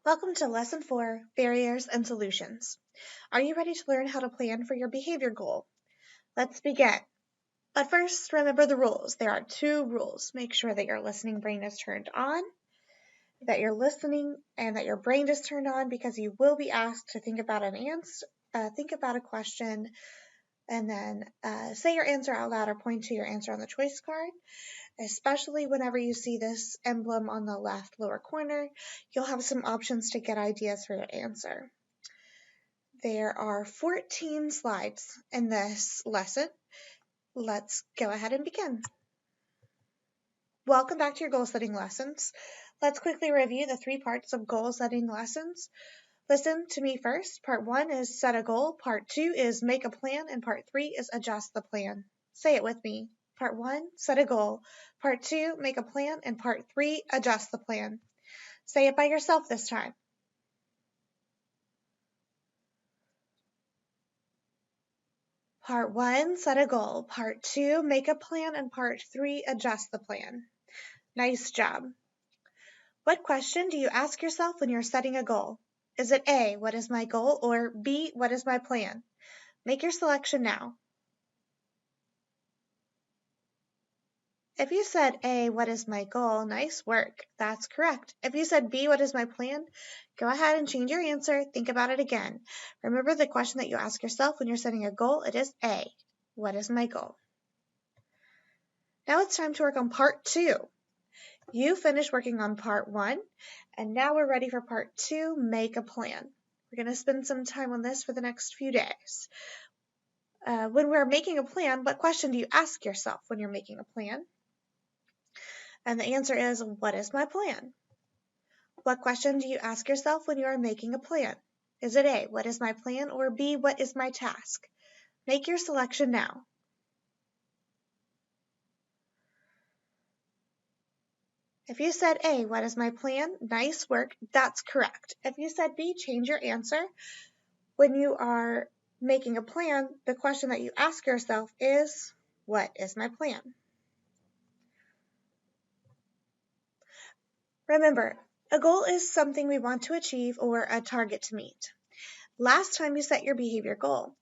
Welcome to Lesson 4, Barriers and Solutions. Are you ready to learn how to plan for your behavior goal? Let's begin. But first, remember the rules. There are 2 rules. Make sure that your listening brain is turned on, that you're listening, and that your brain is turned on because you will be asked to think about think about a question, and then say your answer out loud or point to your answer on the choice card. Especially whenever you see this emblem on the left lower corner, you'll have some options to get ideas for your answer. There are 14 slides in this lesson. Let's go ahead and begin. Welcome back to your goal setting lessons. Let's quickly review the 3 parts of goal setting lessons. Listen to me first. Part 1 is set a goal, Part 2 is make a plan, and Part 3 is adjust the plan. Say it with me. Part 1, set a goal. Part 2, make a plan, and Part 3, adjust the plan. Say it by yourself this time. Part 1, set a goal. Part 2, make a plan, and Part 3, adjust the plan. Nice job. What question do you ask yourself when you're setting a goal? Is it A, what is my goal, or B, what is my plan? Make your selection now. If you said A, what is my goal? Nice work. That's correct. If you said B, what is my plan? Go ahead and change your answer. Think about it again. Remember the question that you ask yourself when you're setting a goal. It is A, what is my goal? Now it's time to work on Part 2. You finished working on Part 1, and now we're ready for Part 2, make a plan. We're going to spend some time on this for the next few days. When we're making a plan, what question do you ask yourself when you're making a plan? And the answer is, what is my plan? What question do you ask yourself when you are making a plan? Is it A, what is my plan, or B, what is my task? Make your selection now. If you said A, what is my plan? Nice work. That's correct. If you said B, change your answer. When you are making a plan, the question that you ask yourself is, what is my plan? Remember, a goal is something we want to achieve or a target to meet. Last time you set your behavior goal.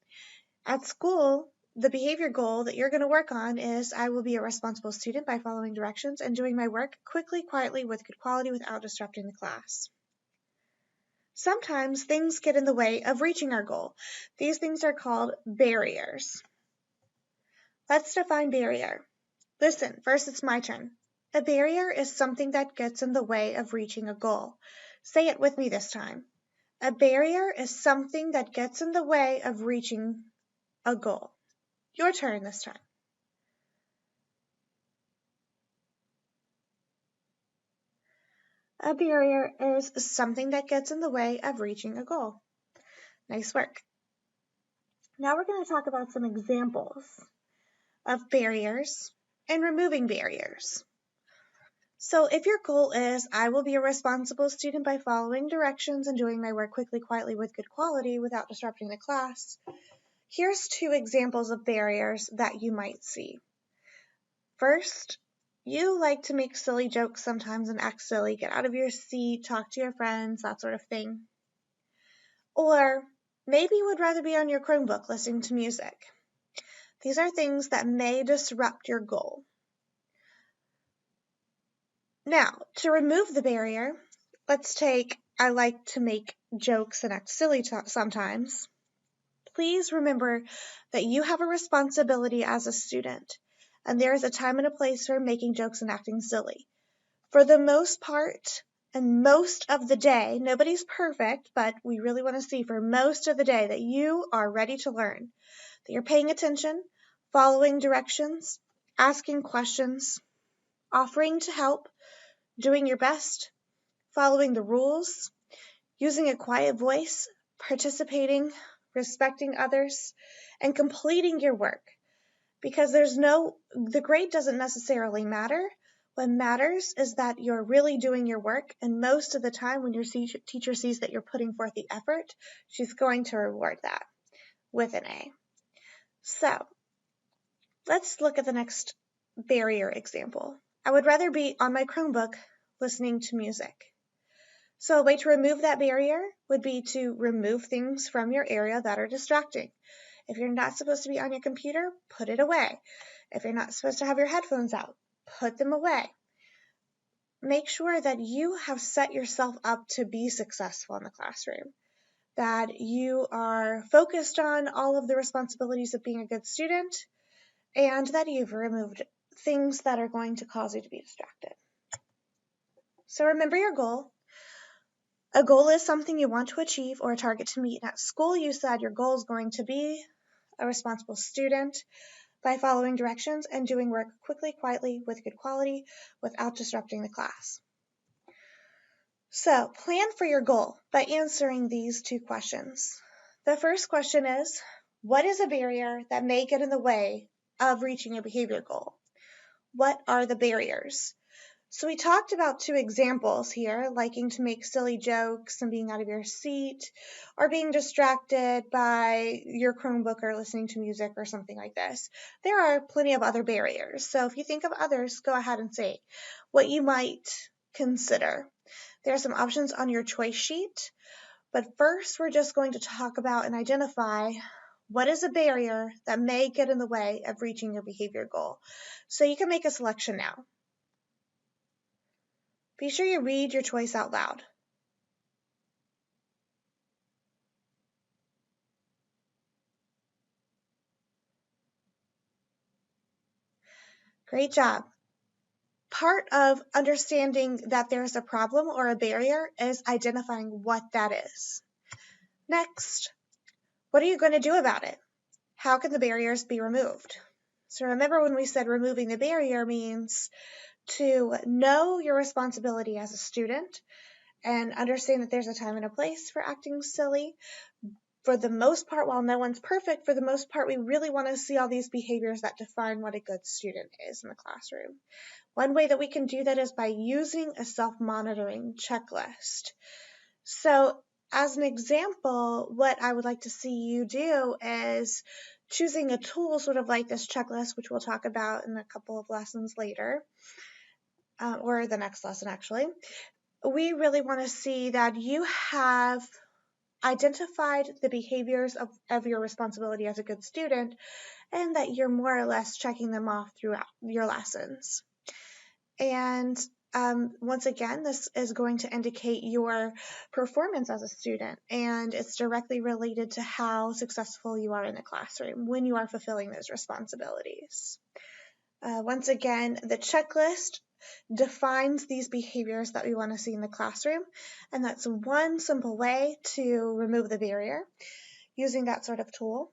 At school, the behavior goal that you're going to work on is I will be a responsible student by following directions and doing my work quickly, quietly, with good quality without disrupting the class. Sometimes things get in the way of reaching our goal. These things are called barriers. Let's define barrier. Listen, first it's my turn. A barrier is something that gets in the way of reaching a goal. Say it with me this time. A barrier is something that gets in the way of reaching a goal. Your turn this time. A barrier is something that gets in the way of reaching a goal. Nice work. Now we're going to talk about some examples of barriers and removing barriers. So if your goal is, I will be a responsible student by following directions and doing my work quickly, quietly, with good quality without disrupting the class, here's 2 examples of barriers that you might see. First, you like to make silly jokes sometimes and act silly, get out of your seat, talk to your friends, that sort of thing. Or maybe you would rather be on your Chromebook listening to music. These are things that may disrupt your goal. Now, to remove the barrier, let's take I like to make jokes and act silly sometimes. Please remember that you have a responsibility as a student, and there is a time and a place for making jokes and acting silly. For the most part, and most of the day, nobody's perfect, but we really want to see for most of the day that you are ready to learn, that you're paying attention, following directions, asking questions, offering to help, doing your best, following the rules, using a quiet voice, participating, respecting others, and completing your work. Because the grade doesn't necessarily matter. What matters is that you're really doing your work, and most of the time when your teacher sees that you're putting forth the effort, she's going to reward that with an A. So, let's look at the next barrier example. I would rather be on my Chromebook listening to music. So a way to remove that barrier would be to remove things from your area that are distracting. If you're not supposed to be on your computer, put it away. If you're not supposed to have your headphones out, put them away. Make sure that you have set yourself up to be successful in the classroom, that you are focused on all of the responsibilities of being a good student, and that you've removed things that are going to cause you to be distracted. So remember your goal. A goal is something you want to achieve or a target to meet. At school, you said your goal is going to be a responsible student by following directions and doing work quickly, quietly, with good quality, without disrupting the class. So plan for your goal by answering these two questions. The first question is, what is a barrier that may get in the way of reaching your behavior goal? What are the barriers? So we talked about two examples here, liking to make silly jokes and being out of your seat, or being distracted by your Chromebook or listening to music or something like this. There are plenty of other barriers. So if you think of others, go ahead and say what you might consider. There are some options on your choice sheet, but first we're just going to talk about and identify what is a barrier that may get in the way of reaching your behavior goal. So you can make a selection now. Be sure you read your choice out loud. Great job. Part of understanding that there's a problem or a barrier is identifying what that is. Next, what are you going to do about it? How can the barriers be removed? So remember when we said removing the barrier means to know your responsibility as a student and understand that there's a time and a place for acting silly. For the most part, while no one's perfect, for the most part, we really want to see all these behaviors that define what a good student is in the classroom. One way that we can do that is by using a self-monitoring checklist. So as an example, what I would like to see you do is choosing a tool sort of like this checklist, which we'll talk about in a couple of lessons later, or the next lesson actually. We really want to see that you have identified the behaviors of your responsibility as a good student and that you're more or less checking them off throughout your lessons. And once again, this is going to indicate your performance as a student, and it's directly related to how successful you are in the classroom when you are fulfilling those responsibilities. Once again, the checklist defines these behaviors that we want to see in the classroom, and that's one simple way to remove the barrier using that sort of tool.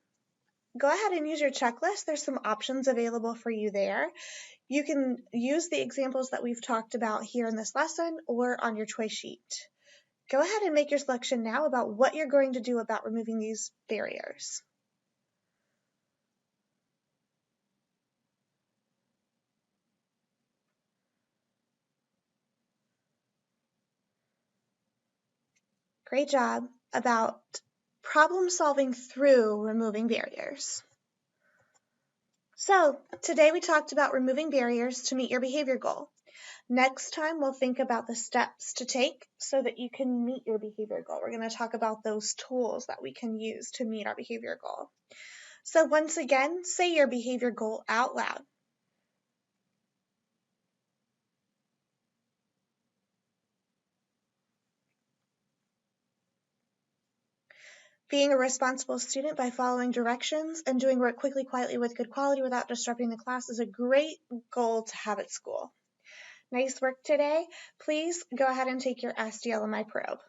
Go ahead and use your checklist. There's some options available for you there. You can use the examples that we've talked about here in this lesson or on your choice sheet. Go ahead and make your selection now about what you're going to do about removing these barriers. Great job about problem solving through removing barriers. So today we talked about removing barriers to meet your behavior goal. Next time we'll think about the steps to take so that you can meet your behavior goal. We're going to talk about those tools that we can use to meet our behavior goal. So once again, say your behavior goal out loud. Being a responsible student by following directions and doing work quickly, quietly, with good quality without disrupting the class is a great goal to have at school. Nice work today. Please go ahead and take your SDLMI probe.